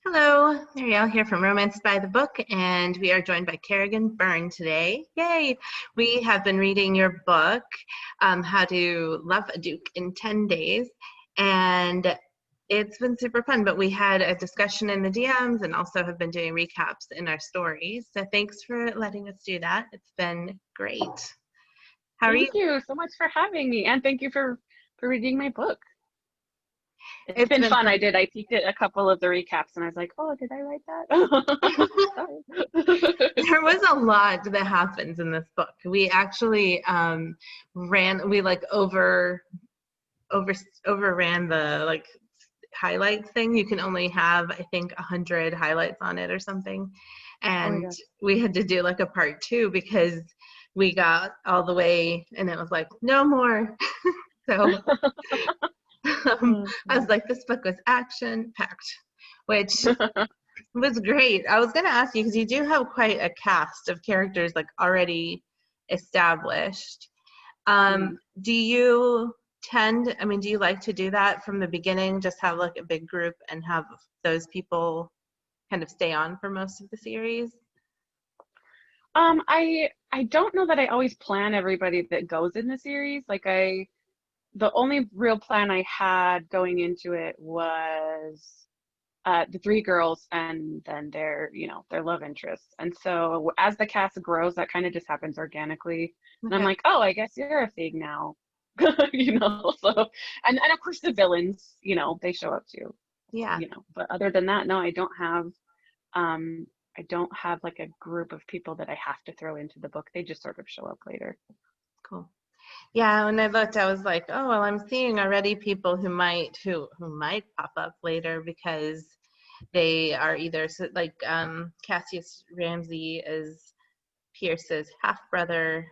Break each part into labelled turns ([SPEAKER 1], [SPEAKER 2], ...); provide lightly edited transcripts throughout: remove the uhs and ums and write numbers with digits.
[SPEAKER 1] Hello, Marielle here from Romance by the Book, and we are joined by Kerrigan Byrne today. Yay! We have been reading your book, How to Love a Duke in 10 Days, and it's been super fun, but we had a discussion in the DMs and also have been doing recaps in our stories, so thanks for letting us do that. It's been great. How are you?
[SPEAKER 2] Thank you so much for having me, and thank you for reading my book. It's
[SPEAKER 1] It's
[SPEAKER 2] been
[SPEAKER 1] been
[SPEAKER 2] fun.
[SPEAKER 1] fun.
[SPEAKER 2] I peeked at a couple of the recaps, and I was like, "Oh, did I write that?" Sorry.
[SPEAKER 1] There was a lot that happens in this book. We actually overran the highlights thing. You can only have, I think, 100 highlights on it or something.
[SPEAKER 2] Oh my
[SPEAKER 1] And
[SPEAKER 2] gosh.
[SPEAKER 1] we had to do like a part two because we got all the way and it was like, no more. So I was like, this book was action packed, which was great. I was going to ask you because you do have quite a cast of characters like already established.
[SPEAKER 2] Mhm.
[SPEAKER 1] Do you do you like to do that from the beginning, just have like a big group and have those people kind of stay on for most of the series?
[SPEAKER 2] I don't know that I always plan everybody that goes in the series. The only real plan I had going into it was the three girls and then their love interests. And so as the cast grows, that kind of just happens organically. And I'm
[SPEAKER 1] Okay.
[SPEAKER 2] like, oh, I guess you're a thing now. So and of course the villains, they show up too,
[SPEAKER 1] Yeah,
[SPEAKER 2] But other than that, no, um I don't have like a group of people that I have to throw into the book. They just sort of show up later.
[SPEAKER 1] cool. Yeah, when I looked, I was like, oh well, I'm seeing already people who might pop up later because they are either Cassius Ramsey is Pierce's half brother,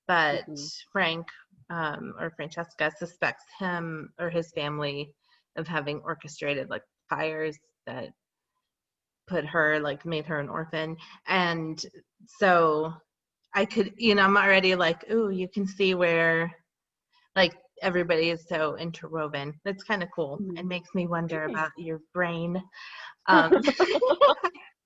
[SPEAKER 1] but
[SPEAKER 2] Hmm.
[SPEAKER 1] Frank or Francesca suspects him or his family of having orchestrated like fires that made her an orphan. And so I'm already like, ooh, you can see where like everybody is so interwoven. That's kind of cool. It
[SPEAKER 2] Hmm.
[SPEAKER 1] makes me wonder
[SPEAKER 2] Thanks.
[SPEAKER 1] about your brain. Um,
[SPEAKER 2] I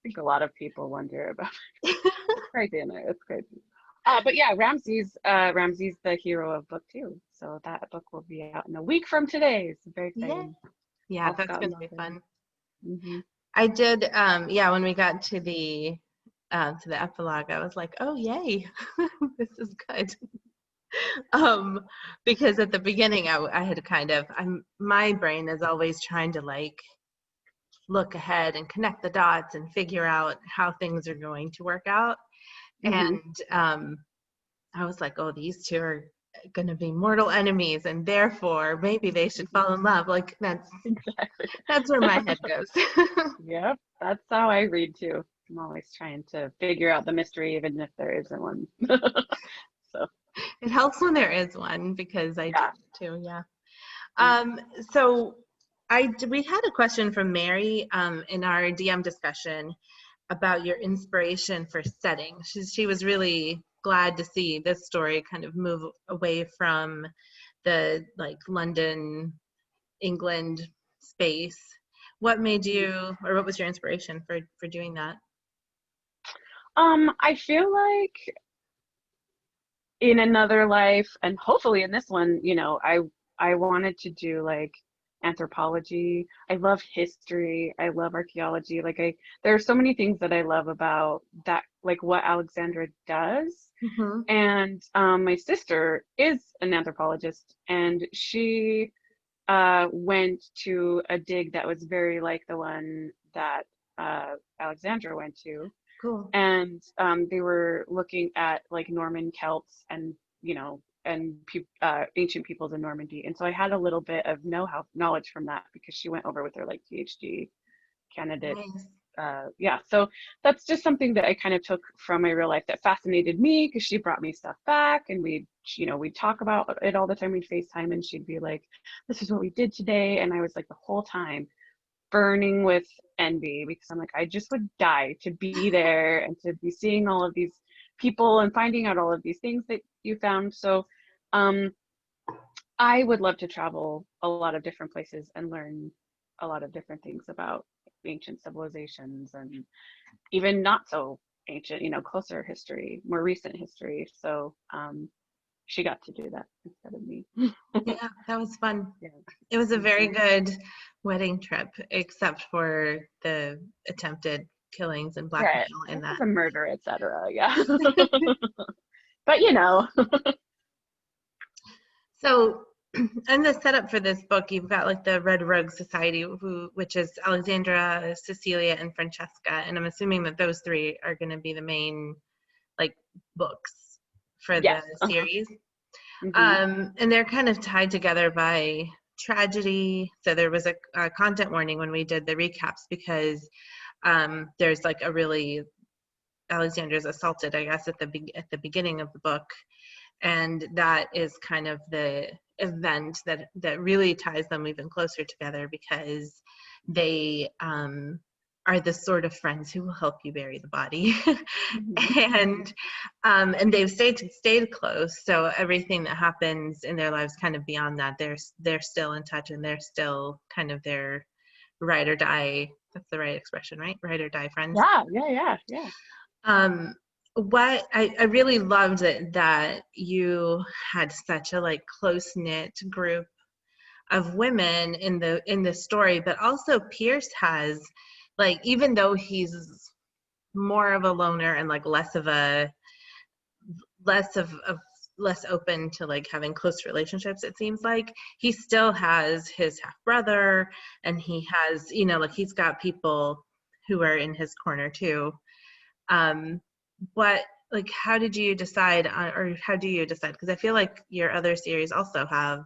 [SPEAKER 2] think a lot of people wonder about it's crazy in there. It's crazy. But yeah, Ramsey's the hero of book two. So that book will be out in a week from today. It's very
[SPEAKER 1] yeah,
[SPEAKER 2] exciting.
[SPEAKER 1] yeah,
[SPEAKER 2] All
[SPEAKER 1] that's
[SPEAKER 2] Scott and
[SPEAKER 1] gonna be
[SPEAKER 2] Bothered.
[SPEAKER 1] fun.
[SPEAKER 2] Hmm.
[SPEAKER 1] I did, yeah, when we got to the epilogue, I was like, oh yay, this is good. Um, because at the beginning I had my brain is always trying to like look ahead and connect the dots and figure out how things are going to work out.
[SPEAKER 2] Hmm.
[SPEAKER 1] And I was like, oh, these two are gonna be mortal enemies and therefore maybe they should
[SPEAKER 2] Hmm.
[SPEAKER 1] fall in love. Like
[SPEAKER 2] Exactly.
[SPEAKER 1] that's where my head goes.
[SPEAKER 2] Yep, that's how I read too. I'm always trying to figure out the mystery, even if there isn't one. So
[SPEAKER 1] It helps when there is one because I do
[SPEAKER 2] yeah.
[SPEAKER 1] too, yeah.
[SPEAKER 2] Mm.
[SPEAKER 1] Um, so we had a question from Mary in our DM discussion about your inspiration for setting. She was really glad to see this story kind of move away from the like London, England space. What made
[SPEAKER 2] Mhm.
[SPEAKER 1] you, or what was your inspiration for doing that?
[SPEAKER 2] I feel like in another life, and hopefully in this one, I wanted to do like anthropology. I love history. I love archaeology. There are so many things that I love about that, like what Alexandra does.
[SPEAKER 1] Mm-hmm.
[SPEAKER 2] And my sister is an anthropologist, and she went to a dig that was very like the one that Alexandra went to,
[SPEAKER 1] Cool.
[SPEAKER 2] and they were looking at like Norman Celts and ancient peoples in Normandy. And so I had a little bit of know-how knowledge from that because she went over with her like PhD candidate.
[SPEAKER 1] Nice.
[SPEAKER 2] Yeah, so that's just something that I kind of took from my real life that fascinated me because she brought me stuff back, and we'd talk about it all the time. We'd FaceTime, and she'd be like, "This is what we did today," and I was like the whole time burning with envy because I'm like, I just would die to be there and to be seeing all of these people and finding out all of these things that you found. So, um, I would love to travel a lot of different places and learn. a lot of different things about ancient civilizations and even not so ancient, closer history, more recent history. So she got to do that instead of me.
[SPEAKER 1] Yeah, that was fun.
[SPEAKER 2] Yeah.
[SPEAKER 1] It was a very
[SPEAKER 2] Mhm.
[SPEAKER 1] good wedding trip, except for the attempted killings and blackmail
[SPEAKER 2] Right.
[SPEAKER 1] in
[SPEAKER 2] It was
[SPEAKER 1] that.
[SPEAKER 2] a murder, etc. Yeah. But
[SPEAKER 1] So, in the setup for this book, you've got like the Red Rogue Society, which is Alexandra, Cecilia, and Francesca, and I'm assuming that those three are going to be the main like books for the
[SPEAKER 2] yes.
[SPEAKER 1] series.
[SPEAKER 2] Hmm.
[SPEAKER 1] And they're kind of tied together by tragedy. So there was a content warning when we did the recaps because there's like a really Alexandra's assaulted, I guess, at the beginning of the book, and that is kind of the event that really ties them even closer together because they are the sort of friends who will help you bury the body.
[SPEAKER 2] Hmm.
[SPEAKER 1] And they've stayed close, so everything that happens in their lives kind of beyond that, they're still in touch, and they're still kind of their ride or die, that's the right expression, right? Ride or die friends.
[SPEAKER 2] Yeah.
[SPEAKER 1] um what I really loved it that you had such a like close knit group of women in the story, but also Pierce has, like, even though he's more of a loner and like less of less open to like having close relationships, it seems like he still has his half brother, and he has, like, he's got people who are in his corner too. um what like how did you decide on, or how do you decide, because I feel like your other series also have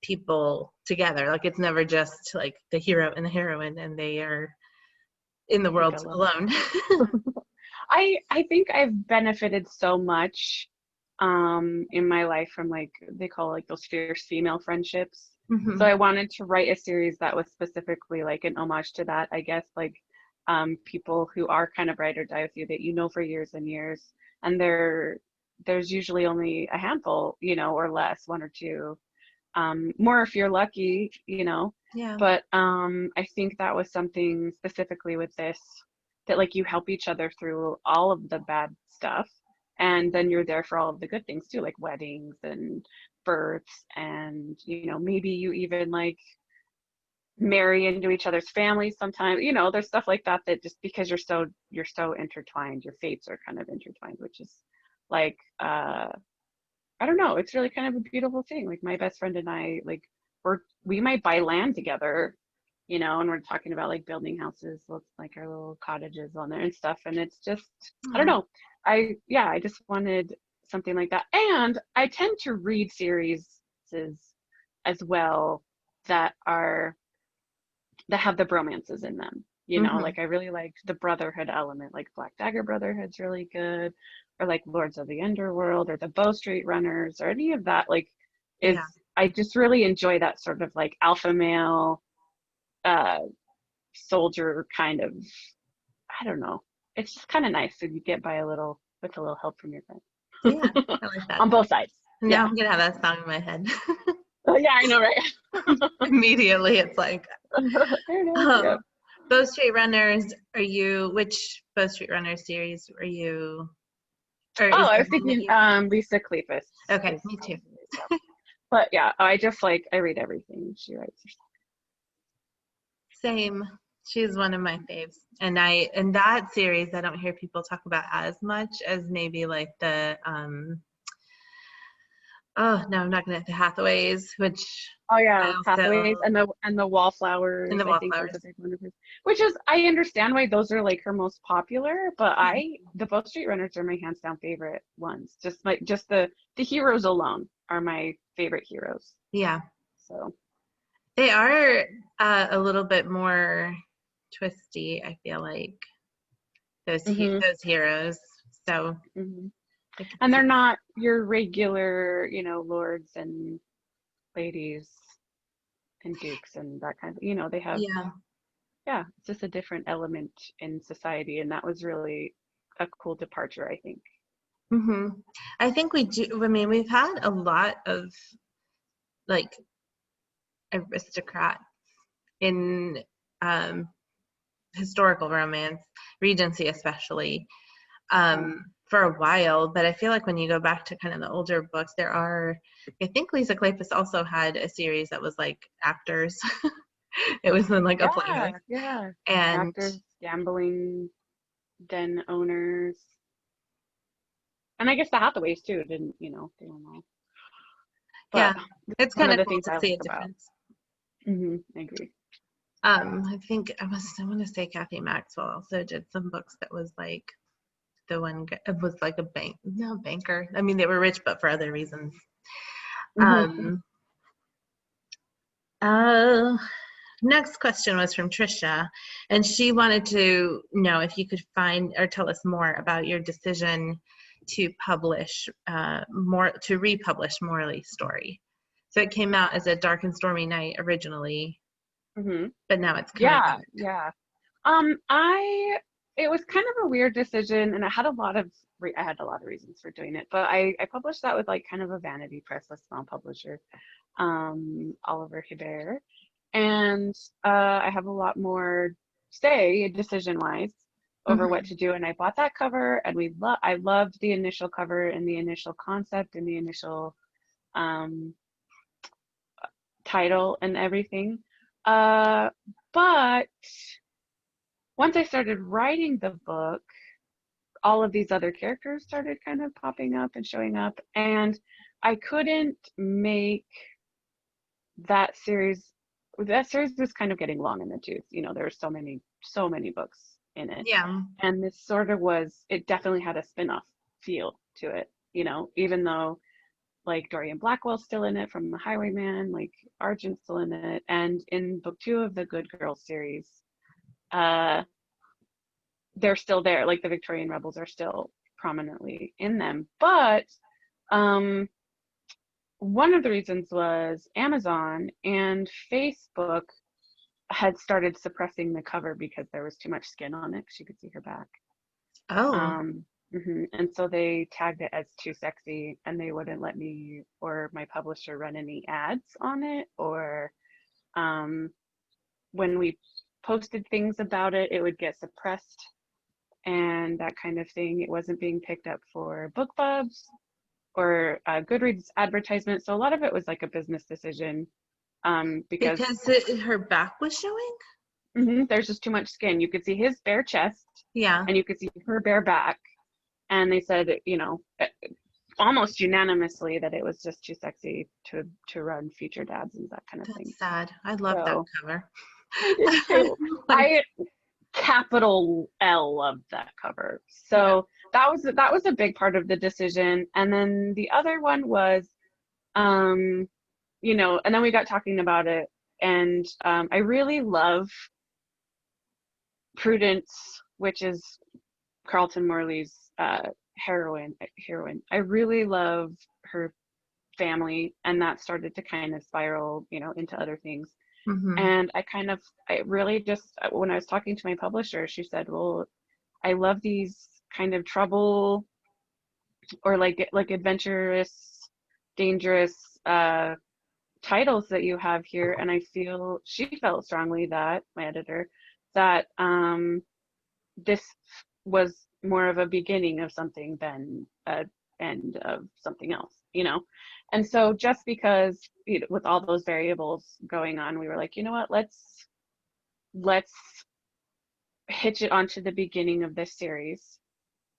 [SPEAKER 1] people together, like it's never just like the hero and the heroine and they are in the
[SPEAKER 2] Like
[SPEAKER 1] world
[SPEAKER 2] alone.
[SPEAKER 1] alone.
[SPEAKER 2] I think I've benefited so much in my life from, like, they call, like, those fierce female friendships. So
[SPEAKER 1] Hmm.
[SPEAKER 2] I wanted to write a series that was specifically like an homage to that, I guess, like people who are kind of ride or die with you that for years and years, and there's usually only a handful, or less, one or two, more if you're lucky.
[SPEAKER 1] Yeah.
[SPEAKER 2] But I think that was something specifically with this, that like you help each other through all of the bad stuff, and then you're there for all of the good things too, like weddings and births, and maybe you even like marry into each other's families sometimes. There's stuff like that, that just because you're so intertwined, your fates are kind of intertwined, which is like I don't know. It's really kind of a beautiful thing. Like my best friend and I, like we might buy land together, and we're talking about like building houses, like our little cottages on there and stuff. And it's just, I don't
[SPEAKER 1] Aw.
[SPEAKER 2] know. I just wanted something like that. And I tend to read series as well that are that have the bromances in them.
[SPEAKER 1] Hmm.
[SPEAKER 2] Like I really liked the brotherhood element, like Black Dagger Brotherhood's really good, or like Lords of the Underworld, or the Bow Street Runners, or any of that. Like,
[SPEAKER 1] Yeah.
[SPEAKER 2] I just really enjoy that sort of like alpha male, uh, soldier kind of. I don't know. It's just kind of nice to get by with a little help from your
[SPEAKER 1] Yeah,
[SPEAKER 2] friend
[SPEAKER 1] I like that.
[SPEAKER 2] on both sides.
[SPEAKER 1] Now
[SPEAKER 2] Yeah.
[SPEAKER 1] I'm gonna have that song in my head.
[SPEAKER 2] Oh yeah, I know, right?
[SPEAKER 1] Immediately it's like,
[SPEAKER 2] There it is. Yeah.
[SPEAKER 1] um Bow Street Runners, which Bow Street Runners series are you, or
[SPEAKER 2] Oh,
[SPEAKER 1] is
[SPEAKER 2] I
[SPEAKER 1] there
[SPEAKER 2] was
[SPEAKER 1] one that
[SPEAKER 2] thinking
[SPEAKER 1] you
[SPEAKER 2] Lisa Kleypas
[SPEAKER 1] Okay,
[SPEAKER 2] is
[SPEAKER 1] me too.
[SPEAKER 2] probably, yeah. But yeah, I read everything she writes.
[SPEAKER 1] Same. She's one of my faves. And in that series I don't hear people talk about as much as maybe like the oh no, I'm not gonna, the Hathaways, which
[SPEAKER 2] Oh
[SPEAKER 1] I
[SPEAKER 2] yeah,
[SPEAKER 1] also,
[SPEAKER 2] Hathaways and the
[SPEAKER 1] in
[SPEAKER 2] Wallflowers,
[SPEAKER 1] the
[SPEAKER 2] I think, was a
[SPEAKER 1] Wallflowers.
[SPEAKER 2] big one of hers. Which is, I understand why those are like her most popular, but the Bow Street Runners are my hands down favorite ones. Just the heroes alone are my favorite heroes.
[SPEAKER 1] Yeah.
[SPEAKER 2] So.
[SPEAKER 1] They are a little bit more twisty, I feel like,
[SPEAKER 2] Hmm.
[SPEAKER 1] those heroes. So
[SPEAKER 2] Hmm.
[SPEAKER 1] I could
[SPEAKER 2] And
[SPEAKER 1] see
[SPEAKER 2] they're
[SPEAKER 1] that.
[SPEAKER 2] not your regular, lords and ladies and dukes and that kind of, they have,
[SPEAKER 1] Yeah.
[SPEAKER 2] yeah, it's just a different element in society, and that was really a cool departure, I think.
[SPEAKER 1] Hmm. I think we do. I mean, we've had a lot of like aristocrats in historical romance, Regency especially, for a while. But I feel like when you go back to kind of the older books, I think Lisa Kleypas also had a series that was like actors. It was in like a playhouse.
[SPEAKER 2] Yeah.
[SPEAKER 1] And
[SPEAKER 2] Actors, gambling den owners. And I guess the Hathaways too didn't, they don't know.
[SPEAKER 1] yeah,
[SPEAKER 2] But
[SPEAKER 1] it's
[SPEAKER 2] one
[SPEAKER 1] kind
[SPEAKER 2] of
[SPEAKER 1] of
[SPEAKER 2] the
[SPEAKER 1] cool
[SPEAKER 2] things
[SPEAKER 1] to
[SPEAKER 2] I
[SPEAKER 1] see
[SPEAKER 2] like
[SPEAKER 1] a
[SPEAKER 2] about.
[SPEAKER 1] difference.
[SPEAKER 2] I agree.
[SPEAKER 1] I think I want to say Kathy Maxwell also did some books that was like the one it was like a banker. I mean, they were rich, but for other reasons. Next question was from Trisha, and she wanted to know if you could find or tell us more about your decision to republish Morley's story. So it came out as A Dark and Stormy Night originally, but now it's coming back.
[SPEAKER 2] Yeah. It was kind of a weird decision, and I had a lot of reasons for doing it. But I published that with like kind of a vanity press, a small publisher, Oliver Hebert, and I have a lot more say decision-wise over what to do. And I bought that cover, and I loved the initial cover and the initial concept and the initial title and everything. But once I started writing the book, all of these other characters started kind of popping up and showing up, and I couldn't make that series. That series was kind of getting long in the tooth. There were so many books in it.
[SPEAKER 1] Yeah.
[SPEAKER 2] And this sort of it definitely had a spin-off feel to it, even though like Dorian Blackwell's still in it from The Highwayman, like Argent's still in it. And in book 2 of the Good Girls series, they're still there. Like the Victorian rebels are still prominently in them. But one of the reasons was Amazon and Facebook had started suppressing the cover because there was too much skin on it. She could see her back. And so they tagged it as too sexy, and they wouldn't let me or my publisher run any ads on it, or when we posted things about it, it would get suppressed and that kind of thing. It wasn't being picked up for BookBubs or Goodreads advertisements. So a lot of it was like a business decision, because
[SPEAKER 1] her back was showing.
[SPEAKER 2] There's just too much skin. You could see his bare chest,
[SPEAKER 1] yeah,
[SPEAKER 2] and you could see her bare back. And they said, almost unanimously that it was just too sexy to run featured ads and that kind of thing.
[SPEAKER 1] That's sad. I love that cover.
[SPEAKER 2] I did too. I capital L loved that cover. So that was a big part of the decision. And then the other one was, and then we got talking about it, and I really love Prudence, which is Carlton Morley's heroine. I really love her family, and that started to kind of spiral, into other things. And I really just, when I was talking to my publisher, she said, well, I love these kind of trouble or like adventurous, dangerous titles that you have here. And she felt strongly, that my editor, that this was more of a beginning of something than an end of something else, And so just because, with all those variables going on, we were like, you know what, let's hitch it onto the beginning of this series,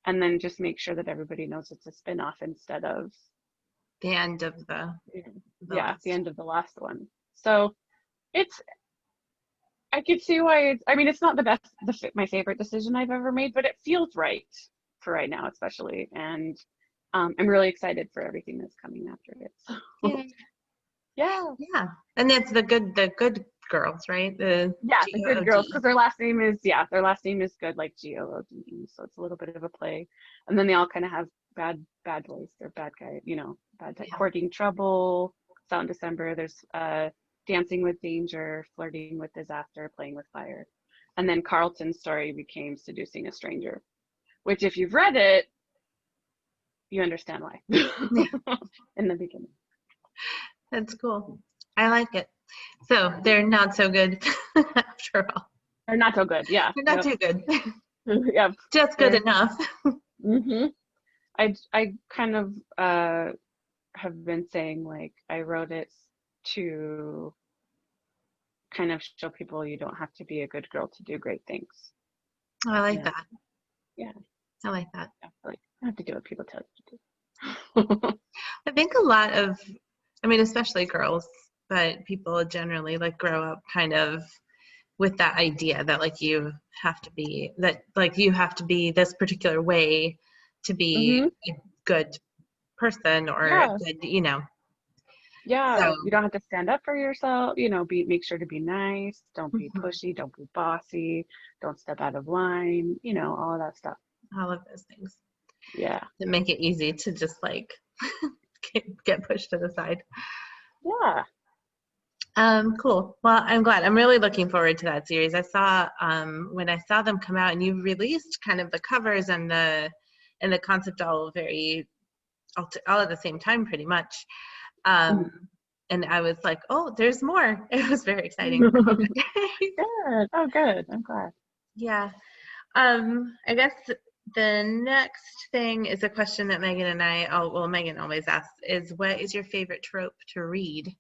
[SPEAKER 2] and then just make sure that everybody knows it's a spin-off instead of
[SPEAKER 1] the end of the
[SPEAKER 2] end of the last one. So I could see why it's not my favorite decision I've ever made, but it feels right for right now, especially. And I'm really excited for everything that's coming after it. So. Yeah.
[SPEAKER 1] And that's the good girls, right?
[SPEAKER 2] The Good Girls, because their last name is Good, like G-O-O-D-E. So it's a little bit of a play. And then they all kind of have bad boys. They're bad guy, bad guy. Courting Trouble, it's out in December. There's Dancing with Danger, Flirting with Disaster, Playing with Fire. And then Carlton's story became Seducing a Stranger, which if you've read it, you understand why in the beginning.
[SPEAKER 1] That's cool. I like it. So they're not so good after all.
[SPEAKER 2] They're not so good. Yeah.
[SPEAKER 1] They're not
[SPEAKER 2] Yep.
[SPEAKER 1] too good.
[SPEAKER 2] Yep.
[SPEAKER 1] Just good enough.
[SPEAKER 2] Mm-hmm. I kind of have been saying like I wrote it to kind of show people you don't have to be a good girl to do great things.
[SPEAKER 1] I like
[SPEAKER 2] Yeah.
[SPEAKER 1] that.
[SPEAKER 2] Yeah.
[SPEAKER 1] I like that.
[SPEAKER 2] Like I have to do what people tell you to do.
[SPEAKER 1] I think a lot of, I mean, especially girls, but people generally like grow up kind of with that idea that like you have to be, that like you have to be this particular way to be
[SPEAKER 2] Mm-hmm.
[SPEAKER 1] a good person or
[SPEAKER 2] Yeah.
[SPEAKER 1] good, you know.
[SPEAKER 2] Yeah.
[SPEAKER 1] So,
[SPEAKER 2] You don't have to stand up for yourself, you know, make sure to be nice, don't be
[SPEAKER 1] mhm,
[SPEAKER 2] pushy, don't be bossy, don't step out of line, you know, all of that stuff.
[SPEAKER 1] all of those things
[SPEAKER 2] Yeah.
[SPEAKER 1] that make it easy to just like get pushed to the side.
[SPEAKER 2] Yeah.
[SPEAKER 1] Cool. Well, I'm glad. I'm really looking forward to that series. I saw when I saw them come out, and you released kind of the covers and the concept all very all at the same time, pretty much.
[SPEAKER 2] Mhm.
[SPEAKER 1] And I was like, oh, there's more. It was very exciting.
[SPEAKER 2] Good. Oh, good. I'm glad.
[SPEAKER 1] Yeah. I guess the next thing is a question that Megan and I, well, Megan always asks, is what is your favorite trope to read?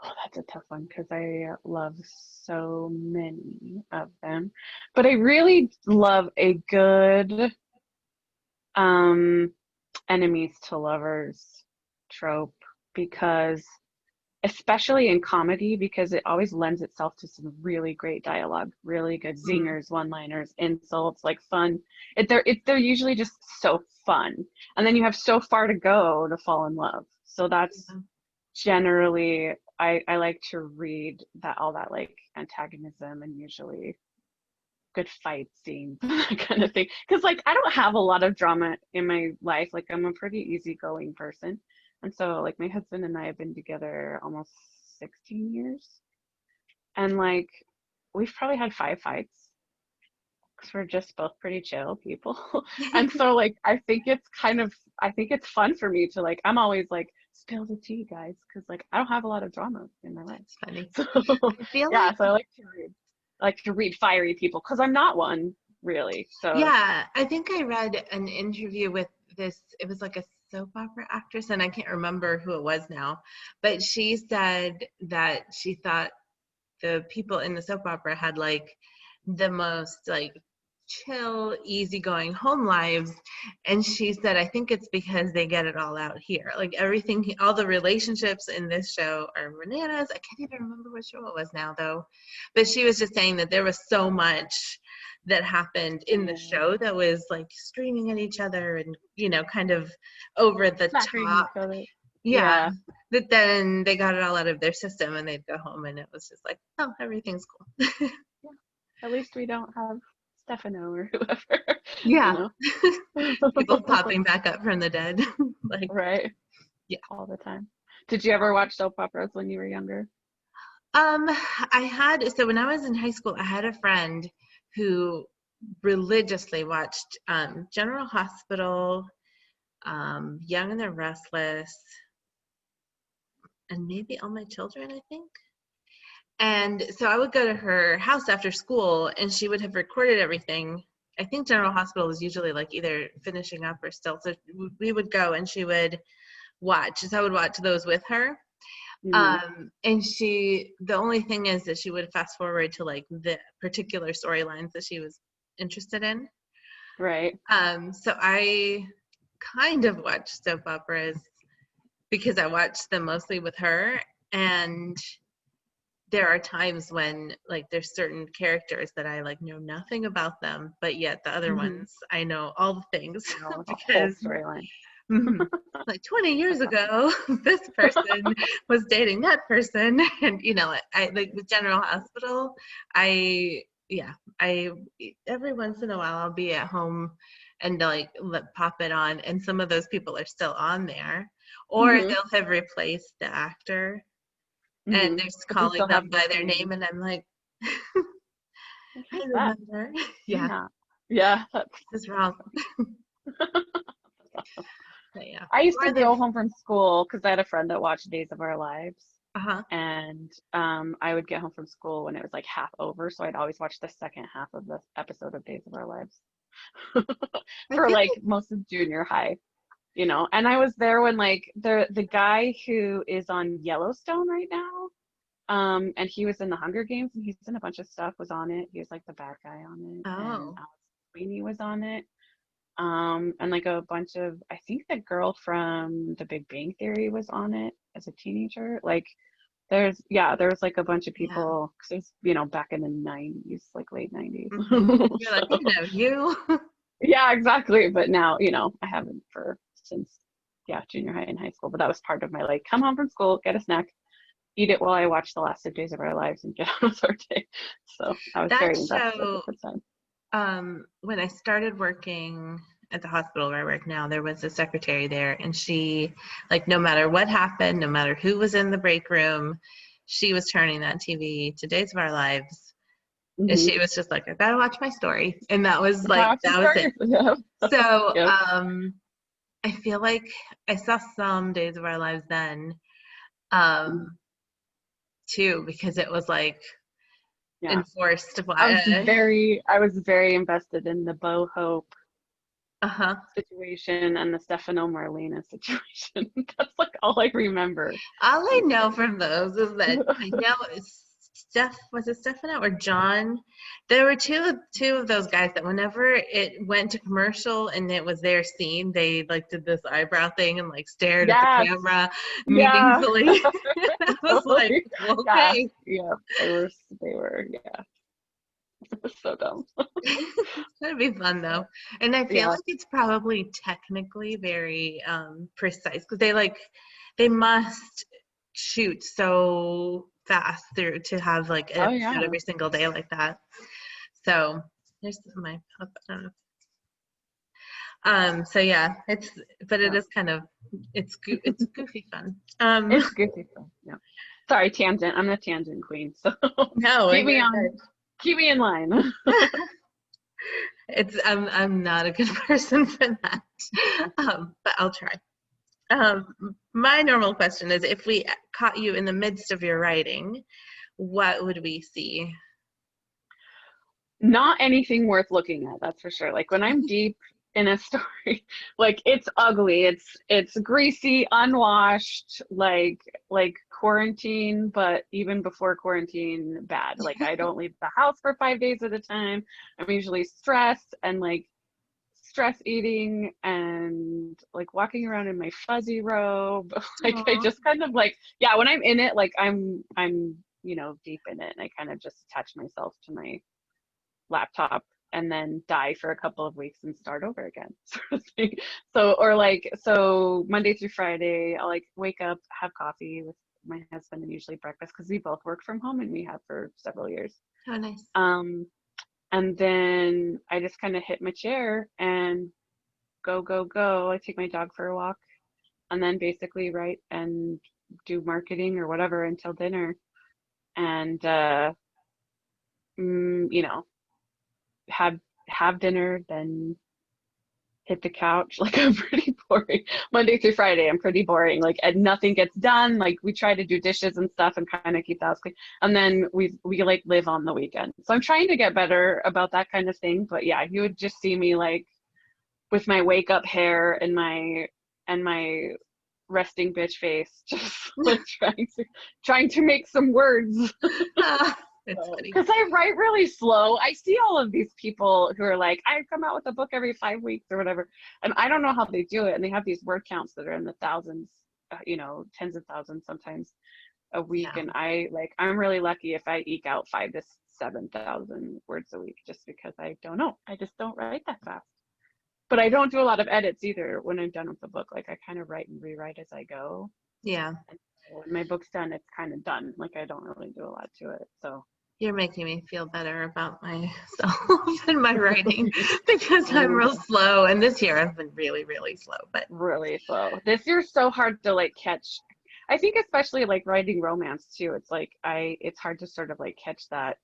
[SPEAKER 2] Oh, that's a tough one because I love so many of them. But I really love a good um enemies to lovers trope because especially in comedy because it always lends itself to some really great dialogue, really good
[SPEAKER 1] Mm,
[SPEAKER 2] zingers, one-liners, insults, like fun. They're usually just so fun. And then you have so far to go to fall in love. So that's
[SPEAKER 1] yeah.
[SPEAKER 2] generally I like to read that all that like antagonism and usually good fight scenes that kind of thing because like I don't have a lot of drama in my life, like I'm a pretty easygoing person, and so like my husband and I have been together almost 16 years, and like we've probably had 5 fights because we're just both pretty chill people. And so like I think it's fun for me to like I'm always like spill the tea guys because like I don't have a lot of drama in my life.
[SPEAKER 1] It's funny.
[SPEAKER 2] So
[SPEAKER 1] I feel
[SPEAKER 2] yeah,
[SPEAKER 1] like,
[SPEAKER 2] so I like to read fiery people because I'm not one really. So
[SPEAKER 1] yeah, I think I read an interview with this, it was like a soap opera actress, and I can't remember who it was now, but she said that she thought the people in the soap opera had like the most like chill, easygoing home lives. And she said, I think it's because they get it all out here. Like everything, all the relationships in this show are bananas. I can't even remember what show it was now, though. But she was just saying that there was so much that happened in the show that was like screaming at each other and, you know, kind of over the
[SPEAKER 2] flattering
[SPEAKER 1] top.
[SPEAKER 2] each other.
[SPEAKER 1] Yeah.
[SPEAKER 2] Yeah.
[SPEAKER 1] But then they got it all out of their system and they'd go home and it was just like, oh, everything's cool.
[SPEAKER 2] Yeah. At least we don't have Stefano or whoever, you
[SPEAKER 1] Yeah.
[SPEAKER 2] know.
[SPEAKER 1] People popping back up from the dead. Like,
[SPEAKER 2] Right.
[SPEAKER 1] yeah.
[SPEAKER 2] All the time. Did you ever watch soap operas when you were younger?
[SPEAKER 1] Um, I had, so when I was in high school, I had a friend who religiously watched General Hospital, Young and the Restless, and maybe All My Children, I think. And so I would go to her house after school and she would have recorded everything. I think General Hospital was usually like either finishing up or still. So we would go and she would watch. So I would watch those with her.
[SPEAKER 2] Hmm.
[SPEAKER 1] And the only thing is that she would fast forward to like the particular storylines that she was interested in.
[SPEAKER 2] Right.
[SPEAKER 1] So I kind of watched soap operas because I watched them mostly with her. And there are times when like there's certain characters that I like know nothing about them, but yet the other
[SPEAKER 2] Hmm.
[SPEAKER 1] ones I know all the things
[SPEAKER 2] No, the whole
[SPEAKER 1] because
[SPEAKER 2] storyline.
[SPEAKER 1] like 20 years
[SPEAKER 2] That's
[SPEAKER 1] ago, this person was dating that person, and you know, I like with General Hospital. I yeah, I every once in a while I'll be at home and like pop it on, and some of those people are still on there, or
[SPEAKER 2] awesome.
[SPEAKER 1] they'll have replaced the actor and
[SPEAKER 2] Hmm.
[SPEAKER 1] they're just
[SPEAKER 2] But they
[SPEAKER 1] calling
[SPEAKER 2] still
[SPEAKER 1] them
[SPEAKER 2] have the
[SPEAKER 1] by their name,
[SPEAKER 2] same.
[SPEAKER 1] and I'm like,
[SPEAKER 2] Like,
[SPEAKER 1] I
[SPEAKER 2] who's that?
[SPEAKER 1] remember. Yeah,
[SPEAKER 2] Yeah. Yeah.
[SPEAKER 1] this is wrong. But yeah,
[SPEAKER 2] I used
[SPEAKER 1] or
[SPEAKER 2] to
[SPEAKER 1] the
[SPEAKER 2] go home from school because I had a friend that watched Days of Our Lives.
[SPEAKER 1] Uh-huh.
[SPEAKER 2] And I would get home from school when it was like half over, so I'd always watch the second half of the episode of Days of Our Lives
[SPEAKER 1] I
[SPEAKER 2] for
[SPEAKER 1] feel
[SPEAKER 2] like
[SPEAKER 1] like,
[SPEAKER 2] most of junior high, you know. And I was there when like the guy who is on Yellowstone right now, and he was in the Hunger Games, and he's in a bunch of stuff, was on it. He was like the bad guy on it, and
[SPEAKER 1] oh,
[SPEAKER 2] Alex Sweeney was on it. And like a bunch of, I think the girl from The Big Bang Theory was on it as a teenager. Like there was like a bunch of
[SPEAKER 1] yeah.
[SPEAKER 2] people, 'cause it was, you know, back in the 90s, like late 90s.
[SPEAKER 1] You're like, I
[SPEAKER 2] So
[SPEAKER 1] know you.
[SPEAKER 2] yeah, exactly. But now, you know, I haven't for since, yeah, junior high and high school. But that was part of my like, come home from school, get a snack, eat it while I watch the last of Days of Our Lives and get on with our day. So I was
[SPEAKER 1] That
[SPEAKER 2] very invested at
[SPEAKER 1] show,
[SPEAKER 2] the time.
[SPEAKER 1] when I started working at the hospital where I work now, there was a secretary there, and she, like, no matter what happened, no matter who was in the break room, she was turning that TV to Days of Our Lives. And
[SPEAKER 2] Mm-hmm.
[SPEAKER 1] she was just like, I gotta watch my story. And that was like, that was it.
[SPEAKER 2] Yeah.
[SPEAKER 1] So,
[SPEAKER 2] Yep.
[SPEAKER 1] I feel like I saw some Days of Our Lives then,
[SPEAKER 2] Mm-hmm.
[SPEAKER 1] um, too, because it was like
[SPEAKER 2] Yeah.
[SPEAKER 1] enforced
[SPEAKER 2] I
[SPEAKER 1] by,
[SPEAKER 2] was very invested in the Bo Hope
[SPEAKER 1] uh-huh.
[SPEAKER 2] situation and the Stefano Marlena situation. That's like all I remember.
[SPEAKER 1] All I
[SPEAKER 2] Is
[SPEAKER 1] know from those is that I know was it Stefano or John? There were two of those guys that whenever it went to commercial and it was their scene, they like did this eyebrow thing and like stared at the
[SPEAKER 2] yes,
[SPEAKER 1] camera
[SPEAKER 2] yeah,
[SPEAKER 1] meaningfully. I was like,
[SPEAKER 2] totally. Yeah,
[SPEAKER 1] okay.
[SPEAKER 2] yeah. They were, yeah. It was so dumb.
[SPEAKER 1] It's gonna be fun though. And I feel
[SPEAKER 2] Yeah,
[SPEAKER 1] like it's probably technically very precise because they must shoot so fast through to have like an
[SPEAKER 2] oh
[SPEAKER 1] episode
[SPEAKER 2] yeah.
[SPEAKER 1] every single day like that. So there's my I don't know. So yeah, but it
[SPEAKER 2] Yeah.
[SPEAKER 1] is kind of it's goofy fun.
[SPEAKER 2] It's goofy fun. Yeah. Sorry, tangent. I'm the tangent queen, so
[SPEAKER 1] No,
[SPEAKER 2] keep me
[SPEAKER 1] you're
[SPEAKER 2] on,
[SPEAKER 1] good.
[SPEAKER 2] keep me in line.
[SPEAKER 1] It's I'm not a good person for that. But I'll try. My normal question is if we caught you in the midst of your writing, what would we see?
[SPEAKER 2] Not anything worth looking at, that's for sure. Like when I'm deep in a story, like it's ugly, it's greasy, unwashed, like quarantine, but even before quarantine, bad. Like I don't leave the house for 5 days at a time. I'm usually stressed and like stress eating and like walking around in my fuzzy robe. Like I
[SPEAKER 1] Aw.
[SPEAKER 2] just kind of like, yeah, when I'm in it, like I'm, you know, deep in it and I kind of just attach myself to my laptop and then die for a couple of weeks and start over again sort of thing. So or like so Monday through Friday I'll like wake up, have coffee with my husband and usually breakfast because we both work from home and we have for several years.
[SPEAKER 1] Oh, nice.
[SPEAKER 2] um and then I just kind of hit my chair and go. I take my dog for a walk and then basically write and do marketing or whatever until dinner and you know, have dinner, then hit the couch. Like I'm pretty boring. Monday through Friday, I'm pretty boring. Like and nothing gets done. Like we try to do dishes and stuff and kind of keep the house clean. And then we like live on the weekend. So I'm trying to get better about that kind of thing. But yeah, you would just see me like with my wake up hair and my resting bitch face, just like trying to make some words.
[SPEAKER 1] Ah, it's funny.
[SPEAKER 2] Because I write really slow. I see all of these people who are like, I come out with a book every 5 weeks or whatever. And I don't know how they do it. And they have these word counts that are in the thousands, you know, tens of thousands sometimes a week.
[SPEAKER 1] Yeah.
[SPEAKER 2] And I'm really lucky if I eke out 5 to 7,000 words a week just because I don't know. I just don't write that fast. But I don't do a lot of edits either when I'm done with the book. Like I kind of write and rewrite as I go.
[SPEAKER 1] Yeah.
[SPEAKER 2] And when my book's done, it's kind of done. Like I don't really do a lot to it. So
[SPEAKER 1] You're making me feel better about myself and my writing because I'm real slow. And this year I've been really, really slow. But
[SPEAKER 2] really slow. This year's so hard to like catch. I think especially like writing romance too. It's like it's hard to sort of like catch that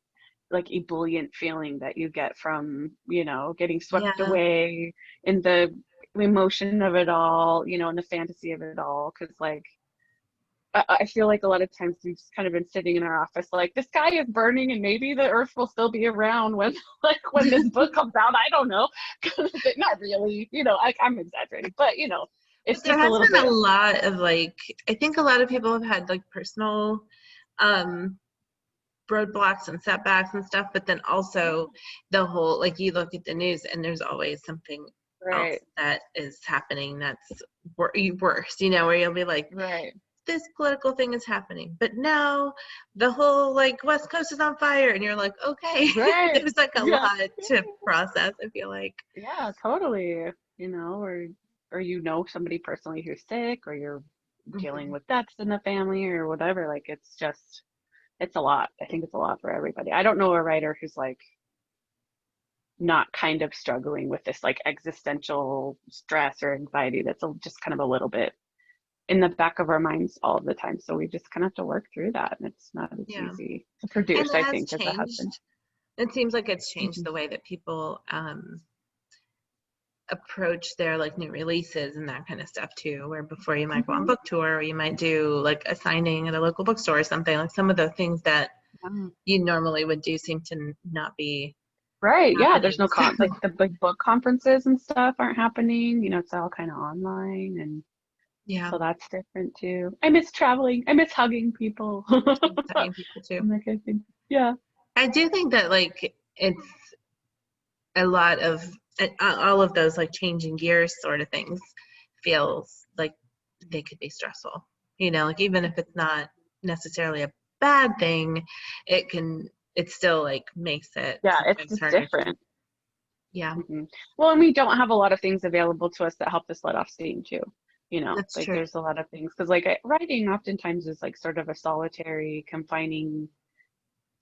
[SPEAKER 2] like ebullient feeling that you get from, you know, getting swept
[SPEAKER 1] yeah,
[SPEAKER 2] away in the emotion of it all, you know, and the fantasy of it all. Cause like I feel like a lot of times we've just kind of been sitting in our office like, the sky is burning and maybe the earth will still be around when like when this book comes out. I don't know. Not really, I'm exaggerating, but it's
[SPEAKER 1] But there
[SPEAKER 2] just a
[SPEAKER 1] has
[SPEAKER 2] little
[SPEAKER 1] been a
[SPEAKER 2] bit.
[SPEAKER 1] lot of like, I think a lot of people have had like personal um roadblocks and setbacks and stuff, but then also the whole, like, you look at the news and there's always something else
[SPEAKER 2] Right,
[SPEAKER 1] that is happening that's worse, where you'll be like,
[SPEAKER 2] right,
[SPEAKER 1] this political thing is happening, but now the whole like West Coast is on fire, and you're like, okay.
[SPEAKER 2] right.
[SPEAKER 1] There's like a
[SPEAKER 2] Yeah,
[SPEAKER 1] lot to process, I feel like.
[SPEAKER 2] yeah, totally. Or somebody personally who's sick, or you're dealing
[SPEAKER 1] Mhm.
[SPEAKER 2] with deaths in the family or whatever. Like it's a lot. I think it's a lot for everybody. I don't know a writer who's like not kind of struggling with this like existential stress or anxiety that's just kind of a little bit in the back of our minds all of the time. So we just kind of have to work through that, and it's not as
[SPEAKER 1] Yeah,
[SPEAKER 2] easy to
[SPEAKER 1] and
[SPEAKER 2] produce,
[SPEAKER 1] it
[SPEAKER 2] I
[SPEAKER 1] has
[SPEAKER 2] think, as a husband.
[SPEAKER 1] changed. It seems like it's changed
[SPEAKER 2] Hmm.
[SPEAKER 1] the way that people approach their like new releases and that kind of stuff too, where before you might go on
[SPEAKER 2] Hmm.
[SPEAKER 1] book tour, or you might do like a signing at a local bookstore or something. Like some of the things that
[SPEAKER 2] Yeah.
[SPEAKER 1] you normally would do seem to not be
[SPEAKER 2] Right. Yeah. There's
[SPEAKER 1] happening.
[SPEAKER 2] no like the big book conferences and stuff aren't happening. It's all kind of online. And
[SPEAKER 1] Yeah,
[SPEAKER 2] so that's different too. I miss traveling. I miss hugging people.
[SPEAKER 1] exciting people too.
[SPEAKER 2] And that kind of thing. Yeah.
[SPEAKER 1] I do think that like it's a lot of all of those like changing gears sort of things feels like they could be stressful. Like even if it's not necessarily a bad thing, it still like makes it
[SPEAKER 2] Yeah. It's
[SPEAKER 1] sometimes
[SPEAKER 2] just
[SPEAKER 1] harder to,
[SPEAKER 2] different.
[SPEAKER 1] yeah,
[SPEAKER 2] Hmm. Well, and we don't have a lot of things available to us that help us let off steam too.
[SPEAKER 1] that's
[SPEAKER 2] Like
[SPEAKER 1] true.
[SPEAKER 2] there's a lot of things because like writing oftentimes is like sort of a solitary, confining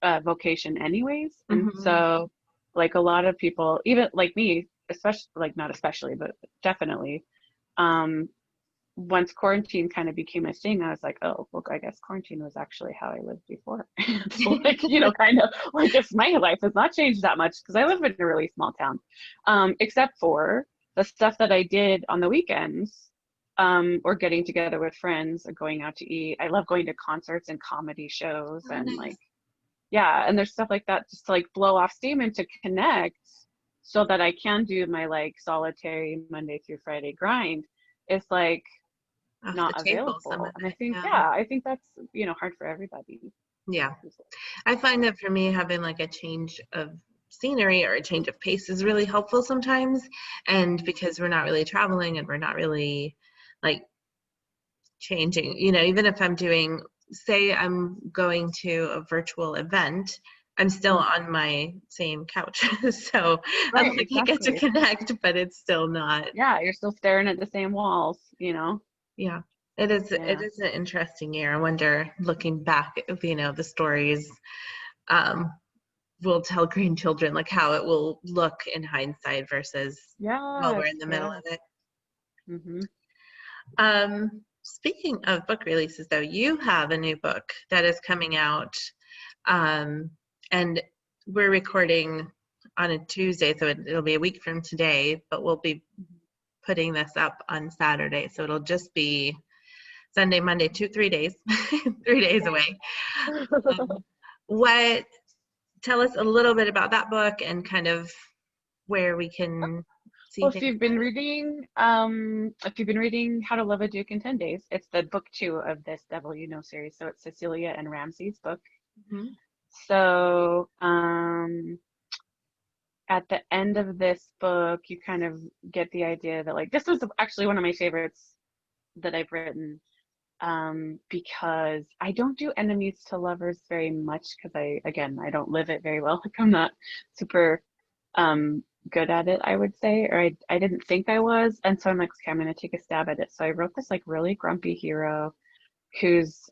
[SPEAKER 2] vocation anyways. And
[SPEAKER 1] Hmm.
[SPEAKER 2] so like a lot of people, even like me, especially like not especially, but definitely, um, once quarantine kind of became a thing, I was like, oh, look, I guess quarantine was actually how I lived before. It's like, kind of like if my life has not changed that much because I live in a really small town, except for the stuff that I did on the weekends, or getting together with friends or going out to eat. I love going to concerts and comedy shows
[SPEAKER 1] Oh,
[SPEAKER 2] and like,
[SPEAKER 1] nice.
[SPEAKER 2] yeah, and there's stuff like that just to like blow off steam and to connect so that I can do my like solitary Monday through Friday grind. It's like
[SPEAKER 1] Off the
[SPEAKER 2] not
[SPEAKER 1] table some
[SPEAKER 2] available.
[SPEAKER 1] of
[SPEAKER 2] And I
[SPEAKER 1] it,
[SPEAKER 2] think,
[SPEAKER 1] yeah.
[SPEAKER 2] yeah, I think that's, hard for everybody.
[SPEAKER 1] Yeah, I find that for me having like a change of scenery or a change of pace is really helpful sometimes, and because we're not really traveling and we're not really like changing, even if I'm doing, say I'm going to a virtual event, I'm still
[SPEAKER 2] Mhm.
[SPEAKER 1] on my same couch. So
[SPEAKER 2] Right,
[SPEAKER 1] I get to
[SPEAKER 2] exactly.
[SPEAKER 1] connect, but it's still not.
[SPEAKER 2] Yeah, you're still staring at the same walls.
[SPEAKER 1] Yeah. It
[SPEAKER 2] Yeah.
[SPEAKER 1] is an interesting year. I wonder, looking back, if, the stories um, will tell grandchildren, like how it will look in hindsight versus while we're
[SPEAKER 2] Yes,
[SPEAKER 1] in the middle
[SPEAKER 2] yes.
[SPEAKER 1] of it.
[SPEAKER 2] Hmm.
[SPEAKER 1] Speaking of book releases, though, you have a new book that is coming out, um, and we're recording on a Tuesday, so it'll be a week from today, but we'll be putting this up on Saturday, so it'll just be Sunday, Monday, 3 days, 3 days away. Um, what? Tell us a little bit about that book and kind of where we can see
[SPEAKER 2] Well,
[SPEAKER 1] things.
[SPEAKER 2] if you've been reading How to Love a Duke in 10 Days, it's the book 2 of this Devil You Know series. So it's Cecilia and Ramsey's book.
[SPEAKER 1] Mhm.
[SPEAKER 2] So, at the end of this book, you kind of get the idea that like this was actually one of my favorites that I've written, because I don't do enemies to lovers very much because I don't live it very well. Like I'm not super um, good at it, I would say, or I didn't think I was. And so I'm like, okay, I'm going to take a stab at it. So I wrote this like really grumpy hero who's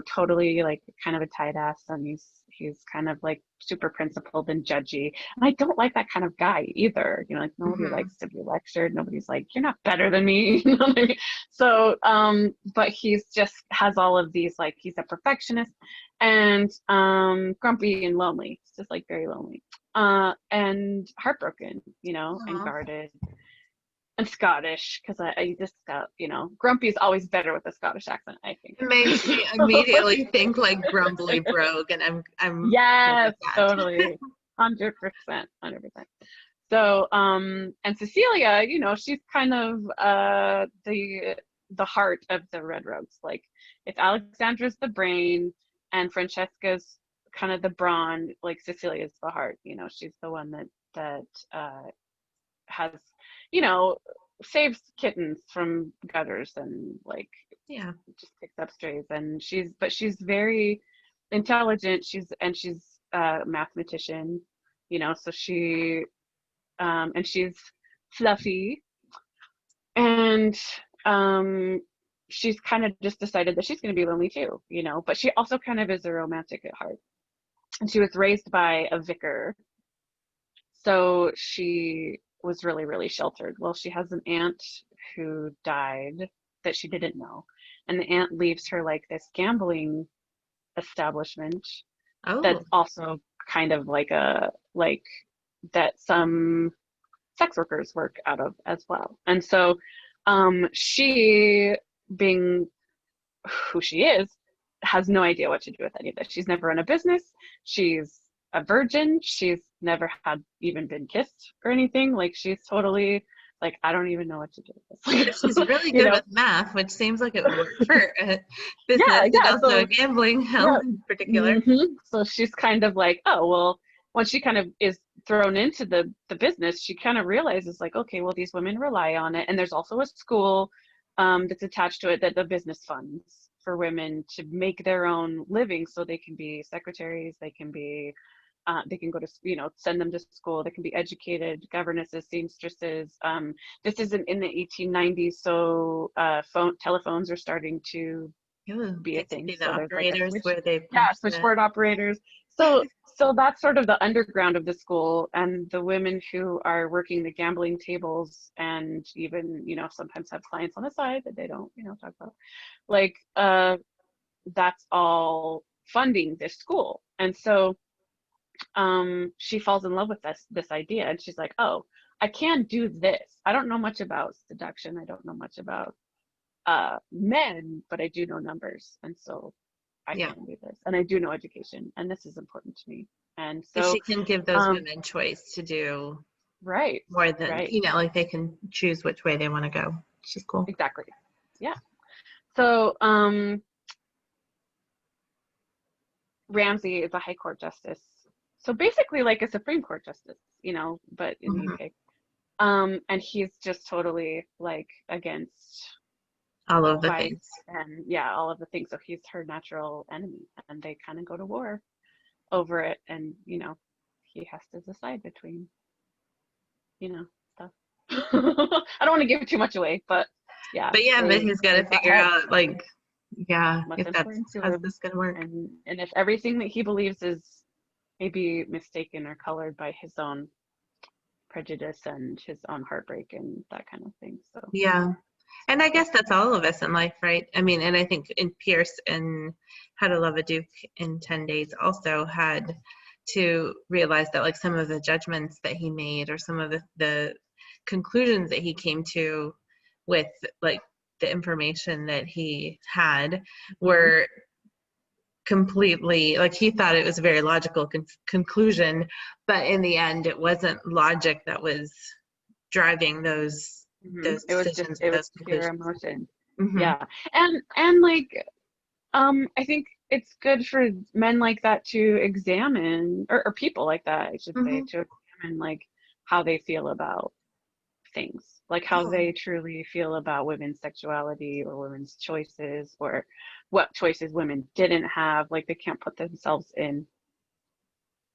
[SPEAKER 2] totally like kind of a tight ass, and he's kind of like super principled and judgy, and I don't like that kind of guy either. Like nobody
[SPEAKER 1] Mhm.
[SPEAKER 2] likes to be lectured. Nobody's like, you're not better than me. You know what I mean? So but he's just has all of these, like he's a perfectionist and grumpy and lonely. It's just like very lonely and heartbroken, and
[SPEAKER 1] Aw.
[SPEAKER 2] guarded. and Scottish, because I just got, grumpy is always better with a Scottish accent, I think.
[SPEAKER 1] It makes me immediately think like grumbly brogue, and I'm
[SPEAKER 2] Yes,
[SPEAKER 1] good with
[SPEAKER 2] totally. 100%, 100%. So, and Cecilia, she's kind of the heart of the Red Rogues. Like, if Alexandra's the brain and Francesca's kind of the brawn, like Cecilia's the heart. She's the one that has, saves kittens from gutters and like
[SPEAKER 1] yeah.
[SPEAKER 2] just picks up strays. And she's very intelligent. She's a mathematician, so and she's fluffy, and she's kind of just decided that she's going to be lonely too, but she also kind of is a romantic at heart. And she was raised by a vicar, so she was really, really sheltered. Well, she has an aunt who died that she didn't know, and the aunt leaves her like this gambling establishment that's also kind of like that some sex workers work out of as well. And so she, being who she is, has no idea what to do with any of this. She's never run a business. She's a virgin. She's never had even been kissed or anything. Like, she's totally like, I don't even know what to do with this.
[SPEAKER 1] She's really good with math, which seems like it would work for a business, and also gambling in particular.
[SPEAKER 2] So she's kind of like, oh, well, once she kind of is thrown into the business, she kind of realizes like, okay, well, these women rely on it. And there's also a school that's attached to it that the business funds for women to make their own living, so they can be secretaries, they can go to, send them to school, they can be educated, governesses, seamstresses. This isn't in the 1890s, so telephones are starting to be a thing.
[SPEAKER 1] Be the
[SPEAKER 2] so
[SPEAKER 1] operators
[SPEAKER 2] like
[SPEAKER 1] where they
[SPEAKER 2] switchboard operators. So that's sort of the underground of the school, and the women who are working the gambling tables, and even sometimes have clients on the side that they don't talk about. Like, that's all funding this school. And so she falls in love with this idea, and she's like, oh, I can do this. I don't know much about seduction. I don't know much about men, but I do know numbers, and so I can do this, and I do know education, and this is important to me. And so
[SPEAKER 1] she can give those women choice to do more than like they can choose which way they want to go, which is cool.
[SPEAKER 2] Exactly. Yeah. So Ramsay is a high court justice, so basically like a Supreme Court justice, but in the UK. And he's just totally like against
[SPEAKER 1] all of the things,
[SPEAKER 2] and all of the things. So he's her natural enemy, and they kind of go to war over it. And he has to decide between stuff. I don't want to give too much away, but
[SPEAKER 1] but he's got to figure out like if how's this gonna work,
[SPEAKER 2] and if everything that he believes is maybe mistaken or colored by his own prejudice and his own heartbreak and that kind of thing. So
[SPEAKER 1] and I guess that's all of us in life, right? I mean, and I think in Pierce and How to Love a Duke in 10 Days also had to realize that like some of the judgments that he made, or some of the conclusions that he came to with like the information that he had, were completely, like, he thought it was a very logical conclusion, but in the end it wasn't logic that was driving those decisions.
[SPEAKER 2] It was pure emotion. And like I think it's good for men like that to examine, or people like that, I should say, to examine like how they feel about things, like how they truly feel about women's sexuality or women's choices, or what choices women didn't have. Like, they can't put themselves in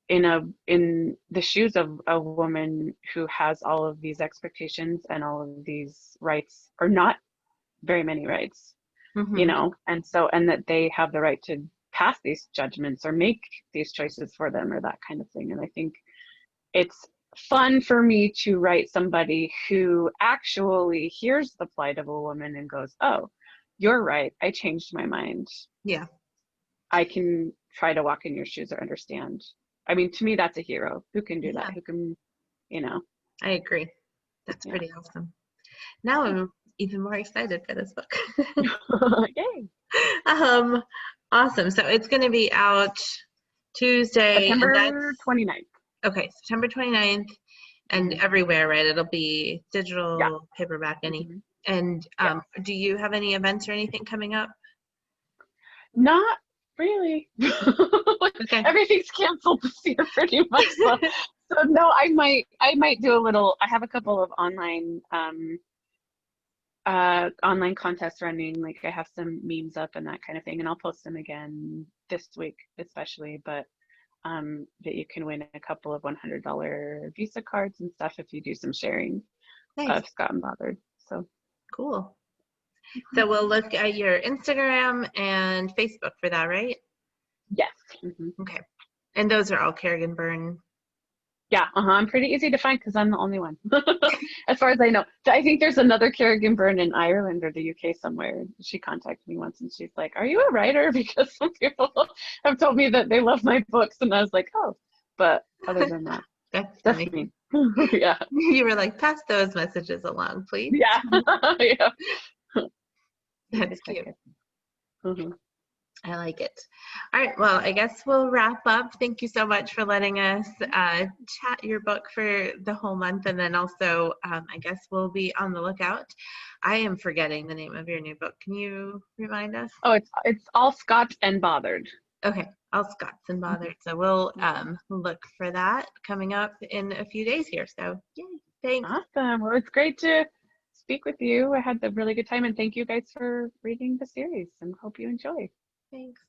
[SPEAKER 2] the shoes of a woman who has all of these expectations and all of these rights, or not very many rights, and that they have the right to pass these judgments or make these choices for them, or that kind of thing. And I think it's fun for me to write somebody who actually hears the plight of a woman and goes, oh, you're right, I changed my mind. I can try to walk in your shoes or understand. I mean, to me, that's a hero who can do that, who can,
[SPEAKER 1] I agree. That's pretty awesome. Now I'm even more excited for this book.
[SPEAKER 2] Yay!
[SPEAKER 1] Awesome. So it's going to be out Tuesday. And
[SPEAKER 2] September 29th.
[SPEAKER 1] Okay, September 29th. And everywhere, right? It'll be digital,
[SPEAKER 2] Yeah.
[SPEAKER 1] paperback, any.
[SPEAKER 2] Mhm.
[SPEAKER 1] And do you have any events or anything coming up?
[SPEAKER 2] Not really.
[SPEAKER 1] Okay.
[SPEAKER 2] Everything's canceled this year pretty much. So no, I might do a little. I have a couple of online contests running. Like I have some memes up and that kind of thing, and I'll post them again this week, especially. But that you can win a couple of $100 Visa cards and stuff if you do some sharing
[SPEAKER 1] Nice.
[SPEAKER 2] of Scot and Bothered. So
[SPEAKER 1] Cool. So we'll look at your Instagram and Facebook for that, right?
[SPEAKER 2] Yes.
[SPEAKER 1] Okay. And those are all Kerrigan Byrne.
[SPEAKER 2] Yeah, I'm pretty easy to find because I'm the only one, as far as I know. I think there's another Kerrigan Byrne in Ireland or the UK somewhere. She contacted me once and she's like, "Are you a writer?" Because some people have told me that they love my books, and I was like, "Oh," but other than that,
[SPEAKER 1] That's
[SPEAKER 2] me. Yeah.
[SPEAKER 1] You were like, pass those messages along, please.
[SPEAKER 2] Yeah. Yeah.
[SPEAKER 1] That's cute.
[SPEAKER 2] Mm-hmm.
[SPEAKER 1] I like it. All right. Well, I guess we'll wrap up. Thank you so much for letting us chat your book for the whole month. And then also, I guess we'll be on the lookout. I am forgetting the name of your new book. Can you remind us?
[SPEAKER 2] Oh, it's all Scot and Bothered.
[SPEAKER 1] Okay. All Scots and Bothered. So we'll look for that coming up in a few days here. So yay. Thanks.
[SPEAKER 2] Awesome. Well, it's great to speak with you. I had a really good time, and thank you guys for reading the series and hope you enjoy.
[SPEAKER 1] Thanks.